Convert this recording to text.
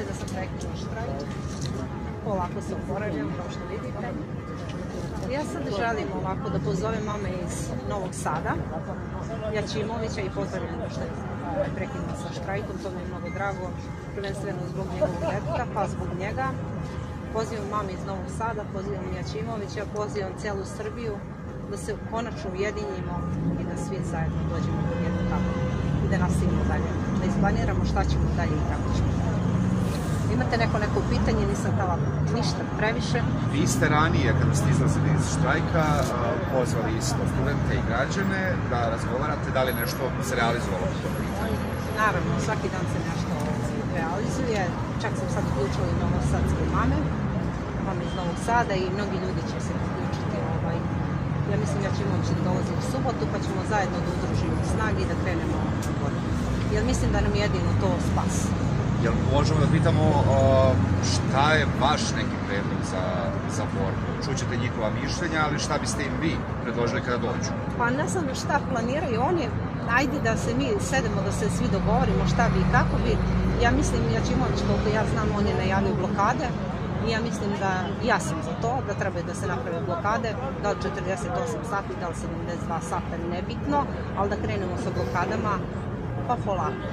vidite da sam prekinula štrajk. Polako se oporavljam, kao što vidite. Ja sad želim ovako da pozovem mame iz Novog Sada, Jačimovića, i pozdravljam ga što je prekinuo sa štrajkom, to mi je mnogo drago, prvenstveno zbog njegovog deteta, pa zbog njega. Pozivam mame iz Novog Sada, pozivam Jačimovića, pozivam celu Srbiju da se konačno ujedinimo i da svi zajedno dođemo do jednog kako i da nastavimo dalje, da isplaniramo šta ćemo dalje i kako ćemo dalje. Imate neko pitanje, nisam htjela ništa previše. Vi ste ranije, kada ste izlazili iz štrajka, pozvali isto studente i građane da razgovarate, da li nešto se realizovalo po tom pitanju? Naravno, svaki dan se nešto realizuje, čak sam sad uključila i novosadske mame iz Novog Sada i mnogi ljudi će se uključiti. Ja mislim da ćemo dolaziti u subotu pa ćemo zajedno da udružimo snage i da krenemo na borbu. Jer mislim da nam jedino to spas. Jel možemo da pitamo šta je vaš neki predlog za borbu? Čućete njihova mišljenja, ali šta biste im vi predložili kada dođu? Pa ne znam šta planiraju oni. Ajde da se mi sedemo, da se svi dogovorimo šta bi i kako bi. Ja mislim, Jačimović, koliko ja znam, on je najavio blokade. I ja mislim da ja sam za to, da treba da se naprave blokade, da li 48 sati, da li 72 sata, nebitno, ali da krenemo sa blokadama, pa polako.